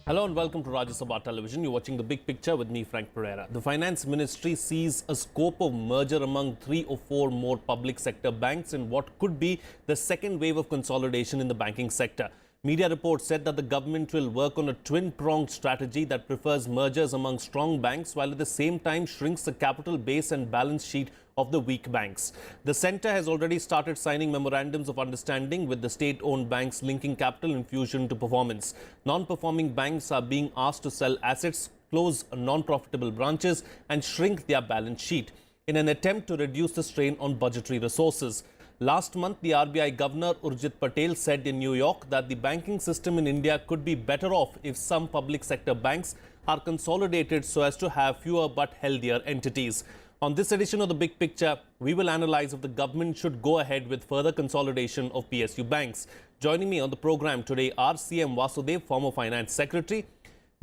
Hello and welcome to Rajya Sabha Television. You're watching The Big Picture with me, Frank Pereira. The Finance Ministry sees a scope of merger among 3 or 4 more public sector banks in what could be the second wave of consolidation in the banking sector. Media reports said that the government will work on a twin-pronged strategy that prefers mergers among strong banks while at the same time shrinks the capital base and balance sheet of the weak banks. The centre has already started signing memorandums of understanding with the state-owned banks, linking capital infusion to performance. Non-performing banks are being asked to sell assets, close non-profitable branches and shrink their balance sheet in an attempt to reduce the strain on budgetary resources. Last month, the RBI Governor Urjit Patel said in New York that the banking system in India could be better off if some public sector banks are consolidated so as to have fewer but healthier entities. On this edition of The Big Picture, we will analyze if the government should go ahead with further consolidation of PSU banks. Joining me on the program today are CM Vasudev, former Finance Secretary,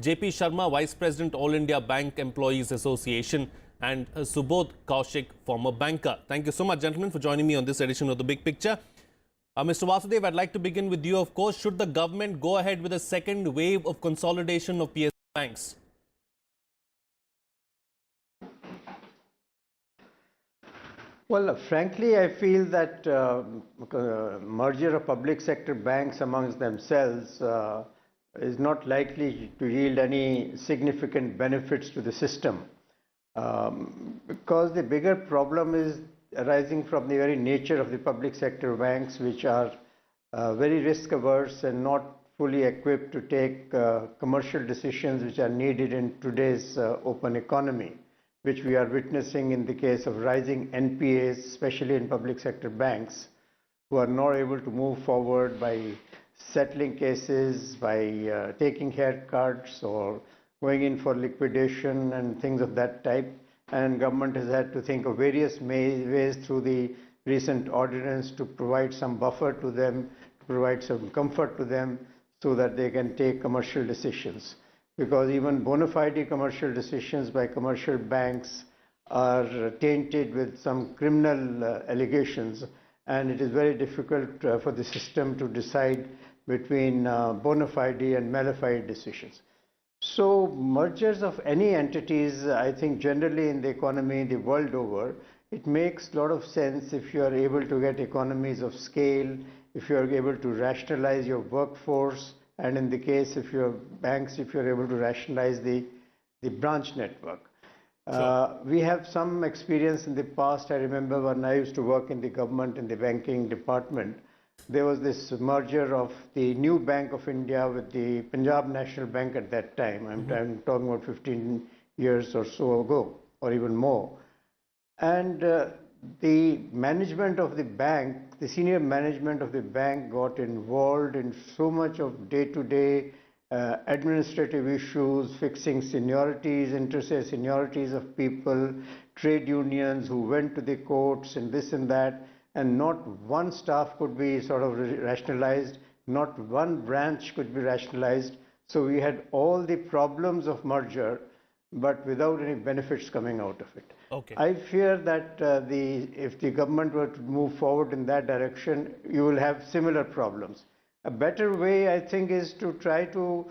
JP Sharma, Vice President, All India Bank Employees Association, and Subodh Kaushik, former banker. Thank you so much, gentlemen, for joining me on this edition of The Big Picture. Mr. Vasudev, I'd like to begin with you, of course. Should the government go ahead with a second wave of consolidation of PSU banks? Well, frankly, I feel that merger of public sector banks amongst themselves is not likely to yield any significant benefits to the system. Because the bigger problem is arising from the very nature of the public sector banks, which are very risk averse and not fully equipped to take commercial decisions which are needed in today's open economy, which we are witnessing in the case of rising NPAs, especially in public sector banks, who are not able to move forward by settling cases, by taking haircuts or going in for liquidation and things of that type. And government has had to think of various ways through the recent ordinance to provide some buffer to them, to provide some comfort to them so that they can take commercial decisions. Because even bona fide commercial decisions by commercial banks are tainted with some criminal allegations, and it is very difficult for the system to decide between bona fide and mala fide decisions. So mergers of any entities, I think generally in the economy the world over, it makes a lot of sense if you are able to get economies of scale, if you are able to rationalize your workforce, and in the case if your banks, if you're able to rationalize the branch network. Sure. We have some experience in the past. I remember when I used to work in the government in the banking department, there was this merger of the new Bank of India with the Punjab National Bank at that time. I'm talking about 15 years or so ago, or even more. And the management of the bank, the senior management of the bank got involved in so much of day-to-day administrative issues, fixing seniorities, interstate seniorities of people, trade unions who went to the courts and this and that, and not one staff could be sort of rationalized, not one branch could be rationalized. So we had all the problems of merger, but without any benefits coming out of it. Okay. I fear that if the government were to move forward in that direction, you will have similar problems. A better way, I think, is to try to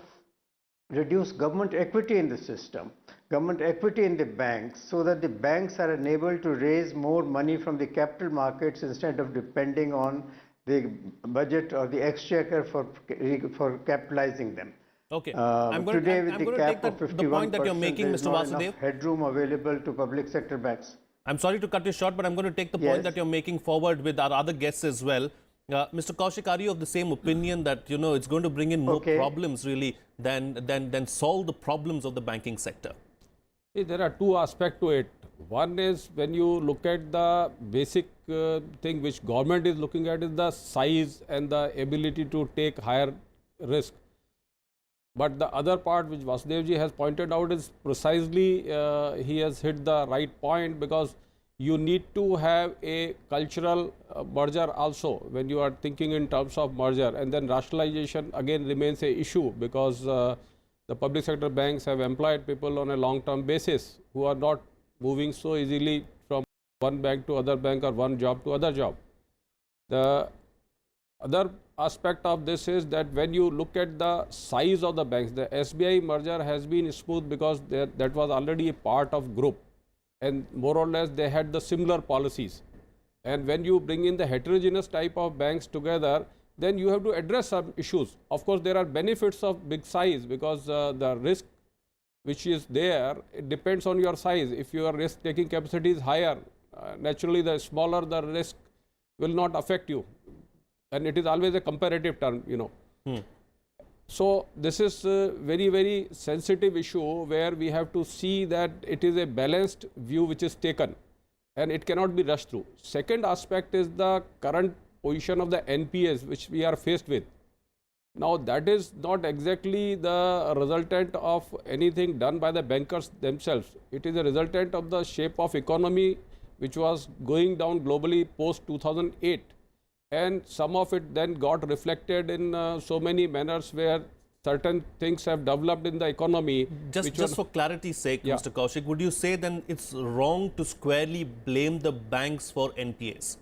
reduce government equity in the system, government equity in the banks, so that the banks are enabled to raise more money from the capital markets instead of depending on the budget or the exchequer for capitalizing them. Okay. Today, with the cap of 51%, the point that you're making, there is Mr. not Vasudev. enough headroom available to public sector banks. I'm sorry to cut you short, but I'm going to take the point that you're making forward with our other guests as well. Mr. Kaushik, are you of the same opinion that, you know, it's going to bring in more problems really than solve the problems of the banking sector? See, there are two aspects to it. One is when you look at the basic thing which government is looking at is the size and the ability to take higher risk. But the other part which Vasudevji has pointed out is precisely he has hit the right point, because you need to have a cultural merger also when you are thinking in terms of merger, and then rationalization again remains a issue, because the public sector banks have employed people on a long-term basis who are not moving so easily from one bank to other bank or one job to other job. The other aspect of this is that when you look at the size of the banks, the SBI merger has been smooth because that was already a part of group, and more or less they had the similar policies. And when you bring in the heterogeneous type of banks together, then you have to address some issues. Of course, there are benefits of big size because the risk which is there, it depends on your size. If your risk taking capacity is higher, naturally the smaller the risk will not affect you, and it is always a comparative term, you know. So this is a very, very sensitive issue where we have to see that it is a balanced view which is taken and it cannot be rushed through. Second aspect is the current position of the NPAs which we are faced with. Now that is not exactly the resultant of anything done by the bankers themselves. It is a resultant of the shape of economy which was going down globally post 2008, and some of it then got reflected in so many manners where certain things have developed in the economy. Just for clarity's sake, Yeah. Mr. Kaushik, would you say then it's wrong to squarely blame the banks for NPAs?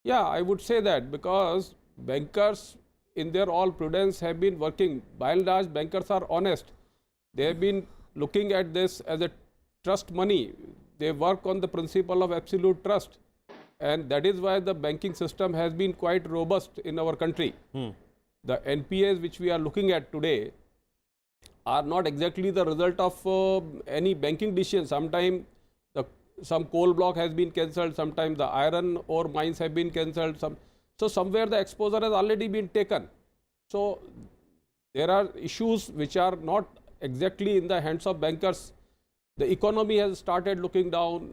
Yeah, I would say that because bankers in their all prudence have been working. By and large, bankers are honest. They have been looking at this as a trust money. They work on the principle of absolute trust. And that is why the banking system has been quite robust in our country. The NPAs which we are looking at today are not exactly the result of any banking decision. Sometimes some coal block has been cancelled, sometimes the iron ore mines have been cancelled. So somewhere the exposure has already been taken. So there are issues which are not exactly in the hands of bankers. The economy has started looking down.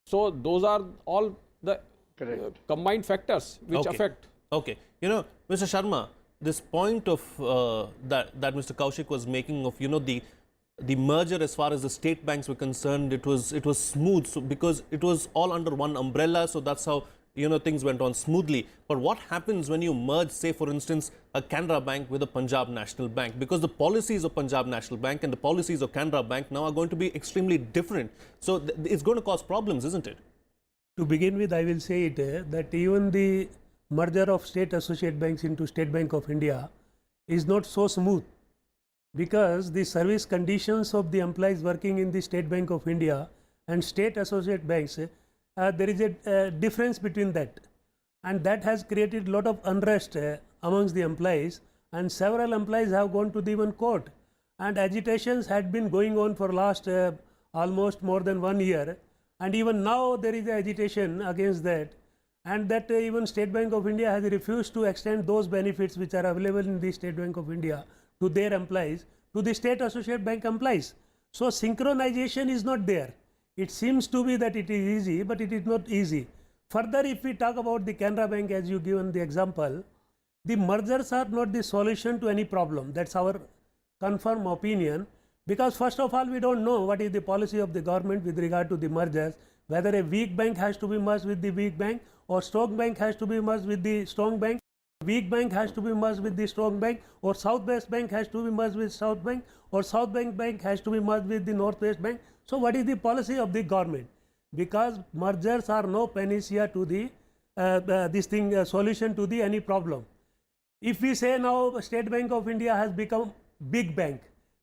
So those are all the combined factors which affect. Okay. You know, Mr. Sharma, this point of that Mr. Kaushik was making of, you know, the merger as far as the state banks were concerned, it was smooth, so because it was all under one umbrella, so that's how, you know, things went on smoothly. But what happens when you merge, say for instance, a Canara Bank with a Punjab National Bank? Because the policies of Punjab National Bank and the policies of Canara Bank now are going to be extremely different. So it's going to cause problems, isn't it? To begin with, I will say it that even the merger of state associate banks into State Bank of India is not so smooth, because the service conditions of the employees working in the State Bank of India and state associate banks, there is a difference between that, and that has created a lot of unrest amongst the employees, and several employees have gone to the even court, and agitations had been going on for last almost more than 1 year, and even now there is agitation against that, and that even State Bank of India has refused to extend those benefits which are available in the State Bank of India to their employees, to the state associate bank employees. So synchronization is not there. It seems to be that it is easy, but it is not easy. Further, if we talk about the Canara Bank, as you given the example, the mergers are not the solution to any problem. That's our confirmed opinion, because first of all, we don't know what is the policy of the government with regard to the mergers, whether a weak bank has to be merged with the weak bank, or strong bank has to be merged with the strong bank, weak bank has to be merged with the strong bank, or South-West Bank has to be merged with South Bank, or South Bank has to be merged with the North-West Bank. So what is the policy of the government? Because mergers are no panacea to the solution to the any problem. If we say now State Bank of India has become big bank,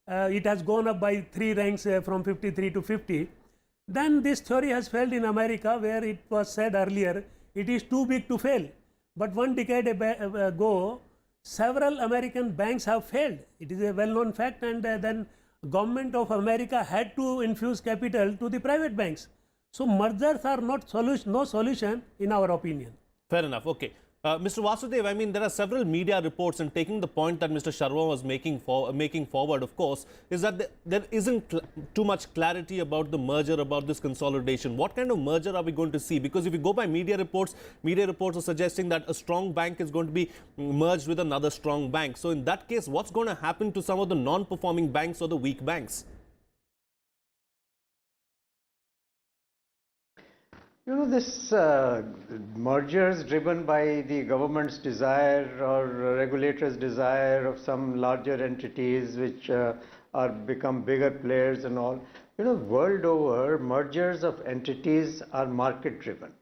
it has gone up by 3 ranks from 53 to 50, then this theory has failed in America, where it was said earlier it is too big to fail. But 1 decade ago, several American banks have failed. It is a well-known fact, and then government of America had to infuse capital to the private banks. So mergers are not no solution in our opinion. Fair enough. Okay. Mr. Vasudev, I mean, there are several media reports, and taking the point that Mr. Sharma was making forward, of course, is that there isn't too much clarity about the merger, about this consolidation. What kind of merger are we going to see? Because if you go by media reports are suggesting that a strong bank is going to be merged with another strong bank. So in that case, what's going to happen to some of the non-performing banks or the weak banks? You know, this mergers driven by the government's desire or regulators' desire of some larger entities which are become bigger players and all. You know, world over, mergers of entities are market driven.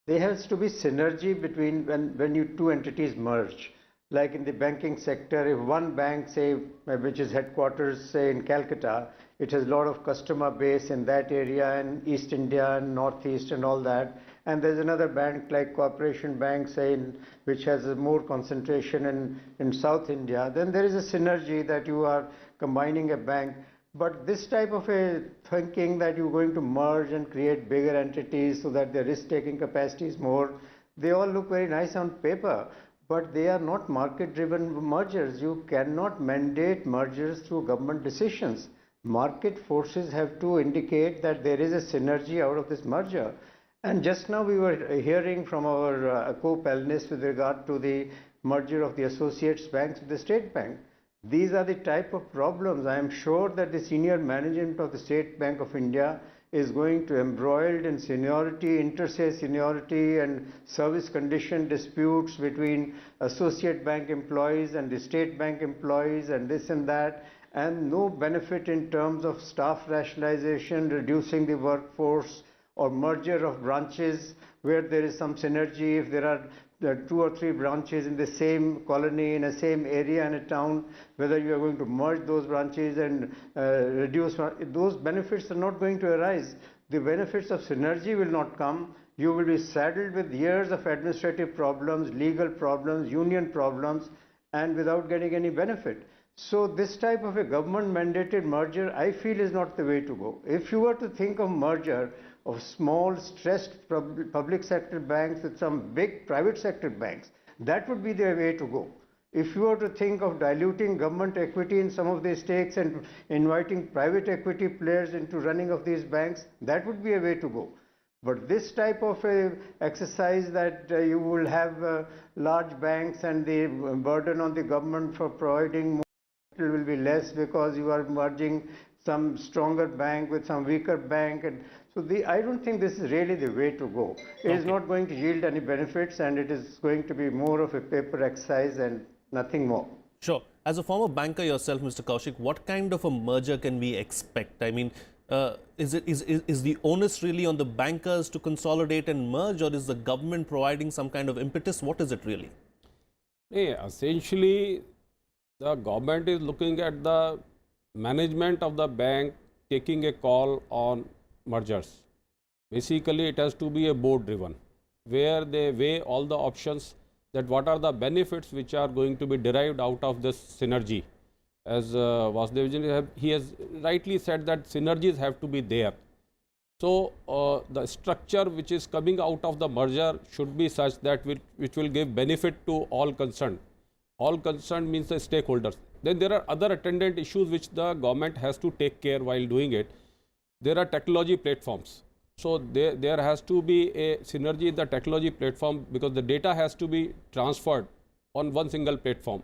there has to be synergy between when you two entities merge. Like in the banking sector, if one bank, say, which is headquarters, say, in Calcutta, it has a lot of customer base in that area, in East India and Northeast and all that. And there's another bank like Corporation Bank, say, which has a more concentration in South India. Then there is a synergy that you are combining a bank. But this type of a thinking that you're going to merge and create bigger entities so that the risk-taking capacity is more, they all look very nice on paper, but they are not market-driven mergers. You cannot mandate mergers through government decisions. Market forces have to indicate that there is a synergy out of this merger. And just now we were hearing from our co-panelists with regard to the merger of the associates banks with the state bank. These are the type of problems. I am sure that the senior management of the State Bank of India is going to embroiled in seniority, inter-se seniority and service condition disputes between associate bank employees and the state bank employees and this and that, and no benefit in terms of staff rationalization, reducing the workforce, or merger of branches where there is some synergy. If there are 2 or 3 branches in the same colony, in the same area in a town, whether you are going to merge those branches and reduce, those benefits are not going to arise. The benefits of synergy will not come. You will be saddled with years of administrative problems, legal problems, union problems, and without getting any benefit. So this type of a government mandated merger, I feel, is not the way to go. If you were to think of merger of small stressed public sector banks with some big private sector banks, that would be the way to go. If you were to think of diluting government equity in some of these stakes and inviting private equity players into running of these banks, that would be a way to go. But this type of a exercise that you will have large banks and the burden on the government for providing more will be less because you are merging some stronger bank with some weaker bank, and so I don't think this is really the way to go. It is not going to yield any benefits, and it is going to be more of a paper exercise and nothing more. Sure. As a former banker yourself, Mr. Kaushik, what kind of a merger can we expect? I mean, is the onus really on the bankers to consolidate and merge, or is the government providing some kind of impetus? What is it really? Yeah, essentially, the government is looking at the management of the bank taking a call on mergers. Basically, it has to be a board driven, where they weigh all the options, that what are the benefits which are going to be derived out of this synergy. As Vasudev, he has rightly said that synergies have to be there. So the structure which is coming out of the merger should be such that which will give benefit to all concerned. All concerned means the stakeholders. Then there are other attendant issues which the government has to take care while doing it. There are technology platforms. So there has to be a synergy in the technology platform, because the data has to be transferred on one single platform.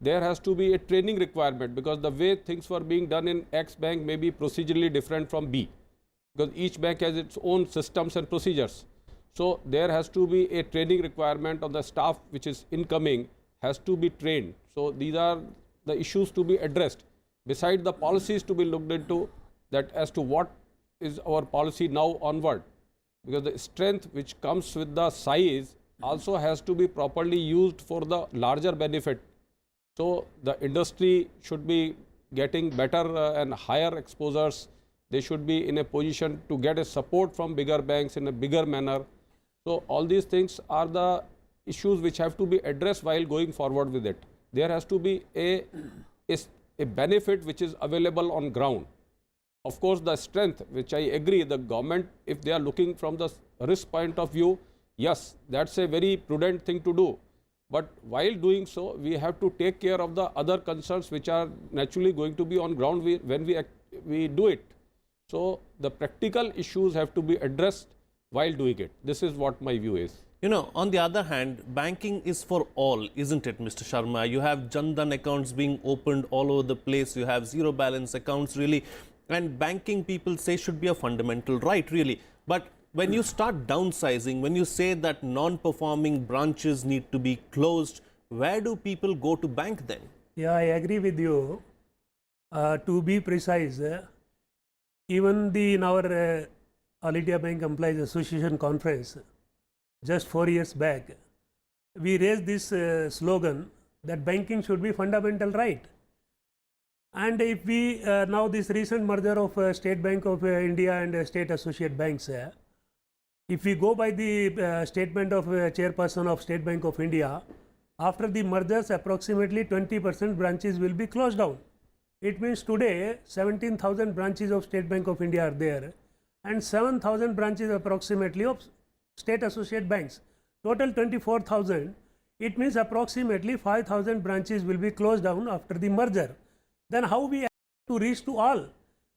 There has to be a training requirement, because the way things were being done in X bank may be procedurally different from B, because each bank has its own systems and procedures. So there has to be a training requirement of the staff which is incoming has to be trained. So these are the issues to be addressed. Besides the policies to be looked into, that as to what is our policy now onward, because the strength which comes with the size also has to be properly used for the larger benefit. So the industry should be getting better and higher exposures. They should be in a position to get a support from bigger banks in a bigger manner. So all these things are the issues which have to be addressed while going forward with it. There has to be a benefit which is available on ground. Of course, the strength, which I agree, the government, if they are looking from the risk point of view, yes, that's a very prudent thing to do. But while doing so, we have to take care of the other concerns which are naturally going to be on ground when we do it. So the practical issues have to be addressed while doing it. This is what my view is. You know, on the other hand, banking is for all, isn't it, Mr. Sharma? You have Jan Dhan accounts being opened all over the place. You have zero balance accounts, really. And banking, people say, should be a fundamental right, really. But when you start downsizing, when you say that non-performing branches need to be closed, where do people go to bank then? Yeah, I agree with you. To be precise, even in our All India Bank Employees Association conference, just 4 years back, we raised this slogan that banking should be fundamental right. And if we now this recent merger of State Bank of India and state associate banks, if we go by the statement of chairperson of State Bank of India, after the mergers approximately 20% branches will be closed down. It means today 17,000 branches of State Bank of India are there and 7,000 branches approximately of state associate banks. Total 24,000. It means approximately 5,000 branches will be closed down after the merger. Then how we have to reach to all?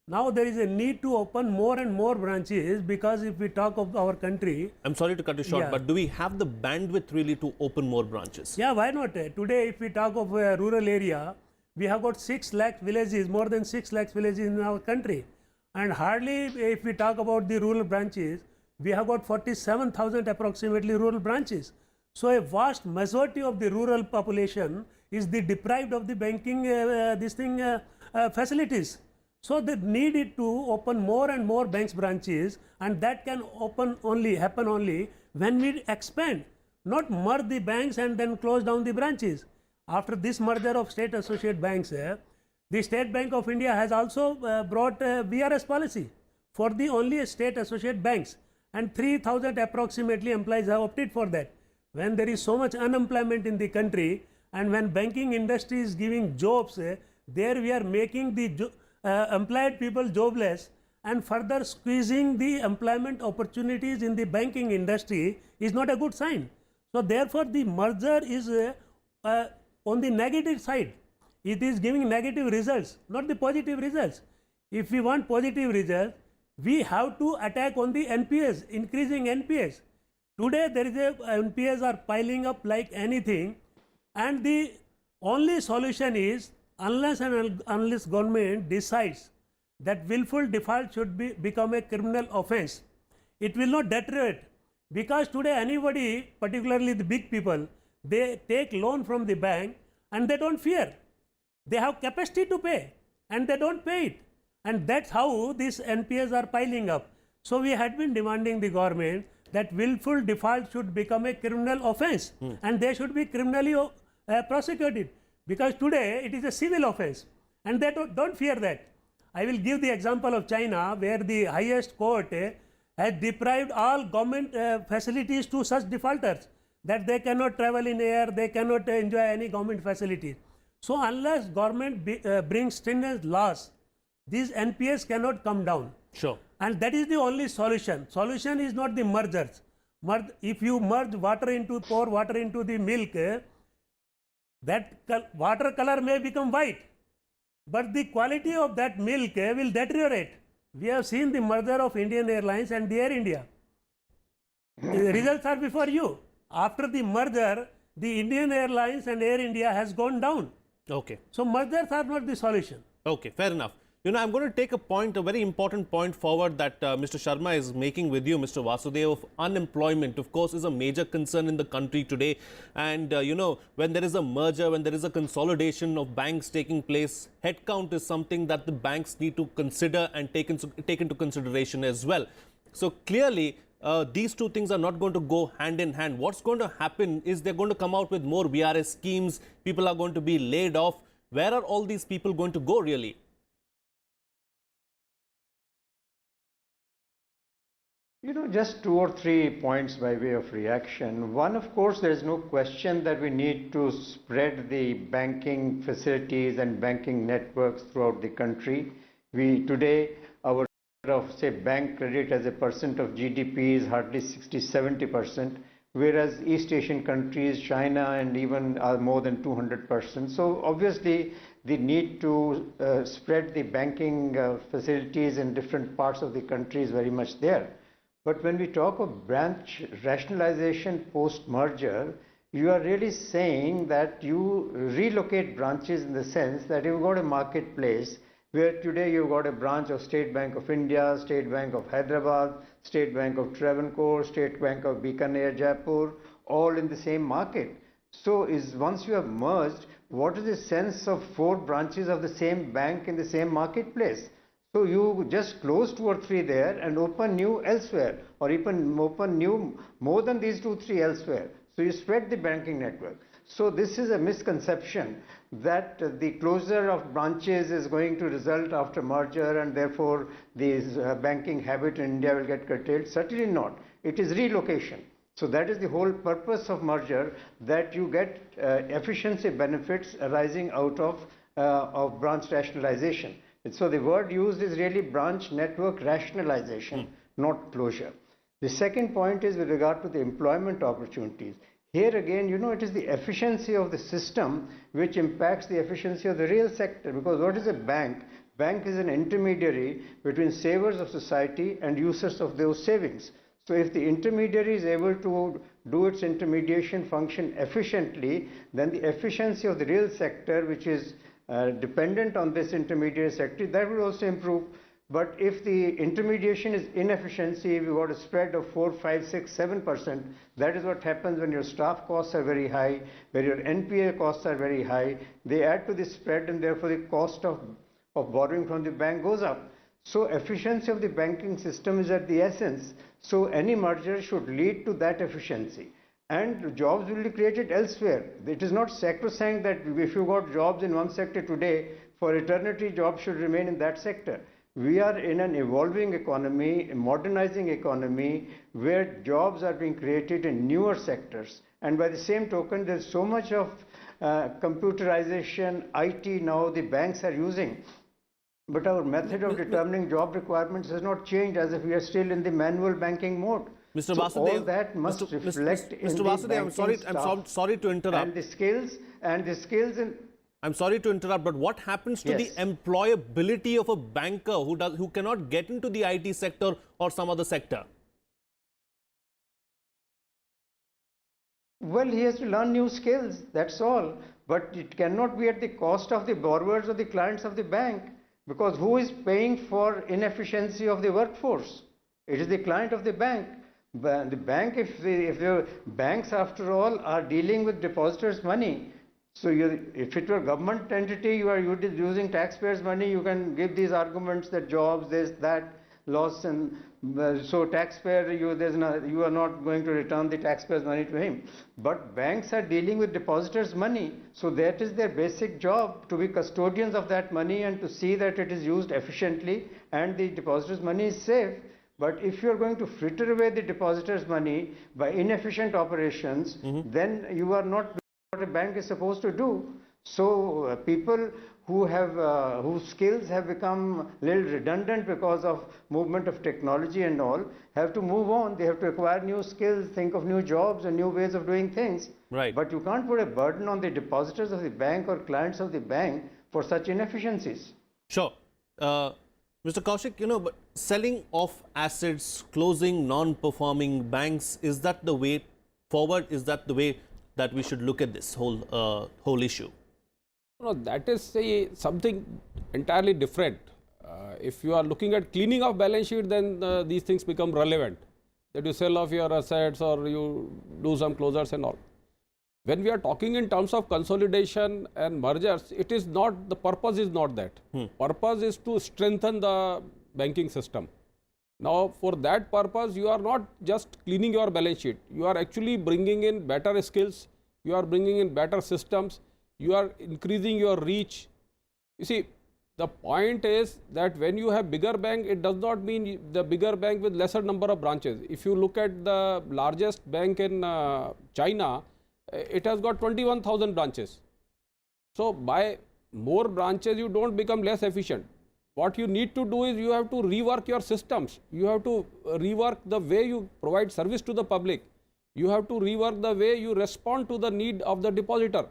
Now there is a need to open more and more branches, because if we talk of our country. I'm sorry to cut you short, Yeah. but do we have the bandwidth really to open more branches? Yeah, why not? Today if we talk of a rural area, we have got 6 lakh villages, more than 6 lakh villages in our country. And hardly if we talk about the rural branches, we have got 47,000 approximately rural branches. So a vast majority of the rural population is deprived of the banking facilities. So the need is to open more and more banks branches, and that can happen only when we expand, not merge the banks and then close down the branches. After this merger of state associate banks, the State Bank of India has also brought VRS policy for the only state associate banks, and 3,000 approximately employees have opted for that. When there is so much unemployment in the country, and when banking industry is giving jobs, there we are making the employed people jobless and further squeezing the employment opportunities in the banking industry is not a good sign. So therefore the merger is on the negative side. It is giving negative results, not the positive results. If we want positive results, we have to attack on the NPS, increasing NPS. Today there is NPS are piling up like anything, and the only solution is, unless government decides that willful default should become a criminal offense, it will not deteriorate. Because today anybody, particularly the big people, they take loan from the bank and they don't fear. They have capacity to pay and they don't pay it. And that's how these NPAs are piling up. So we had been demanding the government that willful default should become a criminal offense and they should be criminally prosecuted. Because today it is a civil offense and they don't fear that. I will give the example of China, where the highest court has deprived all government facilities to such defaulters, that they cannot travel in air, they cannot enjoy any government facilities. So unless government brings stringent laws, these NPAs cannot come down. Sure. And that is the only solution. Solution is not the mergers. If you merge pour water into the milk, that water color may become white, but the quality of that milk will deteriorate. We have seen the merger of Indian Airlines and the Air India. The results are before you. After the merger, the Indian Airlines and Air India has gone down. Okay. So mergers are not the solution. Okay, fair enough. You know, I'm going to take a very important point forward that Mr. Sharma is making with you, Mr. Vasudev. Of unemployment, of course, is a major concern in the country today. And, you know, when there is a merger, when there is a consolidation of banks taking place, headcount is something that the banks need to consider and take into consideration as well. So clearly, these two things are not going to go hand in hand. What's going to happen is they're going to come out with more VRS schemes. People are going to be laid off. Where are all these people going to go, really? You know, just 2 or 3 points by way of reaction. One, of course, there is no question that we need to spread the banking facilities and banking networks throughout the country. Today, our of say bank credit as a percent of GDP is hardly 60-70%, whereas East Asian countries, China and even are more than 200%. So obviously the need to spread the banking facilities in different parts of the country is very much there. But when we talk of branch rationalization post-merger, you are really saying that you relocate branches in the sense that you've got a marketplace where today you've got a branch of State Bank of India, State Bank of Hyderabad, State Bank of Travancore, State Bank of Bikaner, Jaipur, all in the same market. So once you have merged, what is the sense of 4 branches of the same bank in the same marketplace? So you just close 2 or 3 there and open new elsewhere, or even open new more than these 2, 3 elsewhere. So you spread the banking network. So this is a misconception that the closure of branches is going to result after merger and therefore the banking habit in India will get curtailed. Certainly not. It is relocation. So that is the whole purpose of merger, that you get efficiency benefits arising out of branch rationalization. And so the word used is really branch network rationalization, not closure. The second point is with regard to the employment opportunities. Here again, you know, it is the efficiency of the system which impacts the efficiency of the real sector. Because what is a bank? Bank is an intermediary between savers of society and users of those savings. So if the intermediary is able to do its intermediation function efficiently, then the efficiency of the real sector, which is dependent on this intermediary sector, that will also improve. But if the intermediation is inefficiency, we've got a spread of 4, 5, 6, 7%. That is what happens when your staff costs are very high, where your NPA costs are very high. They add to the spread, and therefore the cost of borrowing from the bank goes up. So efficiency of the banking system is at the essence. So any merger should lead to that efficiency. And jobs will be created elsewhere. It is not sacrosanct that if you got jobs in one sector today, for eternity jobs should remain in that sector. We are in an evolving economy, a modernizing economy, where jobs are being created in newer sectors. And by the same token, there's so much of computerization, IT now the banks are using. But our method of determining job requirements has not changed, as if we are still in the manual banking mode. Mr. So Vasudev, all that must reflect in Mr. the Vasudev, banking I'm sorry to interrupt. And the skills in. I'm sorry to interrupt, but what happens to the employability of a banker who cannot get into the IT sector or some other sector? Well, he has to learn new skills, that's all. But it cannot be at the cost of the borrowers or the clients of the bank, because who is paying for inefficiency of the workforce? It is the client of the bank. The bank, if the banks after all are dealing with depositors' money, so if it were a government entity, you are using taxpayers' money, you can give these arguments that jobs, this, that, loss, and so taxpayer, you are not going to return the taxpayers' money to him. But banks are dealing with depositors' money, so that is their basic job, to be custodians of that money and to see that it is used efficiently and the depositors' money is safe. But if you are going to fritter away the depositors' money by inefficient operations, then you are not doing what a bank is supposed to do. So people who have whose skills have become a little redundant because of movement of technology and all, have to move on. They have to acquire new skills, think of new jobs and new ways of doing things. Right. But you can't put a burden on the depositors of the bank or clients of the bank for such inefficiencies. Sure. Mr. Kaushik, you know, but selling off assets, closing non-performing banks, is that the way forward? Is that the way that we should look at this whole issue? No, that is something entirely different. If you are looking at cleaning of balance sheet, then these things become relevant. That you sell off your assets or you do some closures and all. When we are talking in terms of consolidation and mergers, it is not, the purpose is not that. Purpose is to strengthen the banking system. Now, for that purpose, you are not just cleaning your balance sheet. You are actually bringing in better skills. You are bringing in better systems. You are increasing your reach. You see, the point is that when you have bigger bank, it does not mean the bigger bank with lesser number of branches. If you look at the largest bank in China, it has got 21,000 branches. So by more branches, you don't become less efficient. What you need to do is you have to rework your systems. You have to rework the way you provide service to the public. You have to rework the way you respond to the need of the depositor,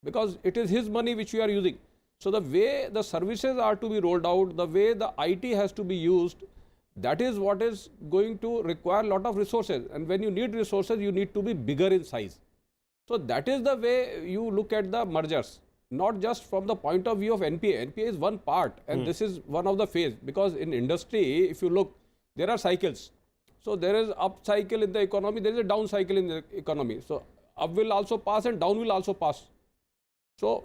because it is his money which you are using. So the way the services are to be rolled out, the way the IT has to be used, that is what is going to require a lot of resources. And when you need resources, you need to be bigger in size. So that is the way you look at the mergers, not just from the point of view of NPA. NPA is one part, and this is one of the phase, because in industry, if you look, there are cycles. So there is up cycle in the economy, there is a down cycle in the economy. So up will also pass and down will also pass. So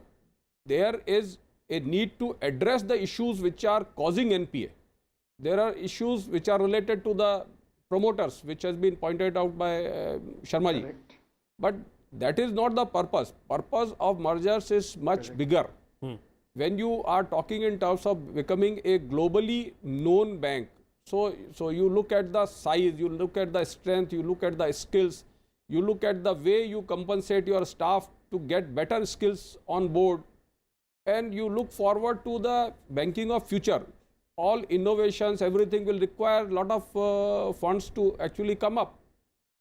there is a need to address the issues which are causing NPA. There are issues which are related to the promoters, which has been pointed out by Sharma ji. Correct. But that is not the purpose. Purpose of mergers is much bigger. When you are talking in terms of becoming a globally known bank, so you look at the size, you look at the strength, you look at the skills, you look at the way you compensate your staff to get better skills on board, and you look forward to the banking of future. All innovations, everything will require a lot of funds to actually come up.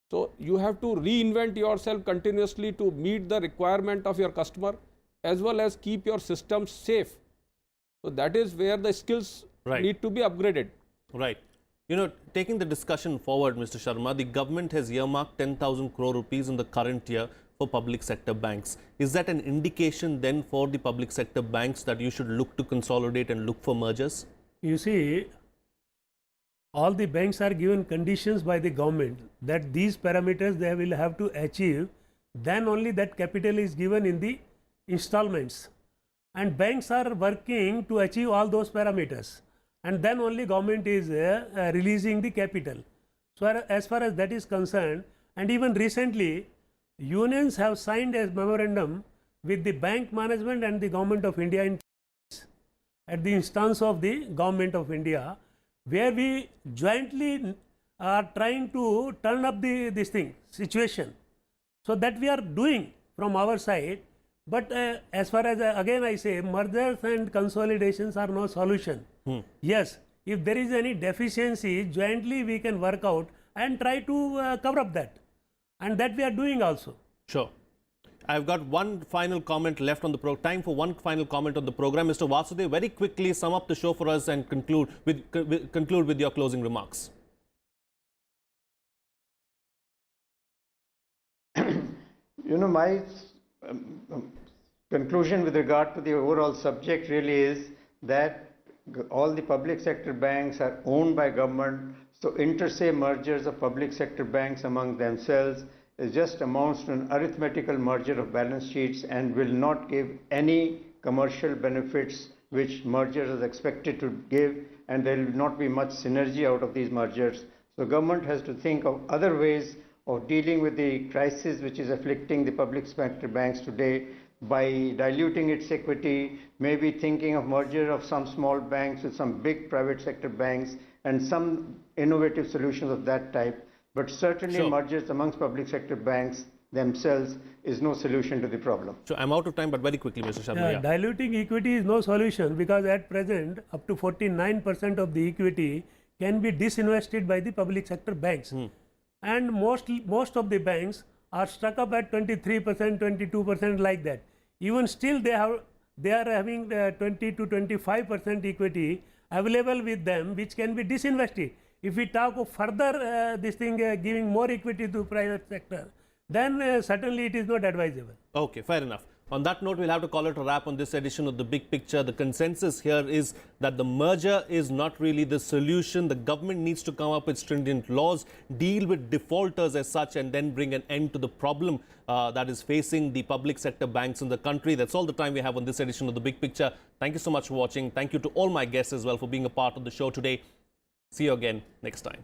So you have to reinvent yourself continuously to meet the requirement of your customer as well as keep your systems safe. So that is where the skills need to be upgraded. Right. You know, taking the discussion forward, Mr. Sharma, the government has earmarked 10,000 crore rupees in the current year for public sector banks. Is that an indication then for the public sector banks that you should look to consolidate and look for mergers? You see, all the banks are given conditions by the government that these parameters they will have to achieve, then only that capital is given in the installments. And banks are working to achieve all those parameters, and then only government is releasing the capital. So as far as that is concerned, and even recently, unions have signed a memorandum with the bank management and the government of India at the instance of the government of India, where we jointly are trying to turn up this situation. So that we are doing from our side. But as far as again I say, mergers and consolidations are no solution. Yes, if there is any deficiency, jointly we can work out and try to cover up that. And that we are doing also. Sure. I've got one final comment left on the time for one final comment on the program. Mr. Vasudev, very quickly sum up the show for us and conclude with your closing remarks. You know, my conclusion with regard to the overall subject really is that all the public sector banks are owned by government, so inter se mergers of public sector banks among themselves is just amounts to an arithmetical merger of balance sheets and will not give any commercial benefits which mergers is expected to give, and there will not be much synergy out of these mergers. So government has to think of other ways of dealing with the crisis which is afflicting the public sector banks today by diluting its equity, maybe thinking of merger of some small banks with some big private sector banks and some innovative solutions of that type. But certainly mergers amongst public sector banks themselves is no solution to the problem. So I'm out of time, but very quickly, Mr. Sharma. Diluting equity is no solution, because at present up to 49% of the equity can be disinvested by the public sector banks. And most of the banks are stuck up at 23%, 22% like that. Even still they are having 20 to 25% equity available with them, which can be disinvested. If we talk of further giving more equity to private sector, then certainly it is not advisable. Okay, fair enough. On that note, we'll have to call it a wrap on this edition of The Big Picture. The consensus here is that the merger is not really the solution. The government needs to come up with stringent laws, deal with defaulters as such, and then bring an end to the problem that is facing the public sector banks in the country. That's all the time we have on this edition of The Big Picture. Thank you so much for watching. Thank you to all my guests as well for being a part of the show today. See you again next time.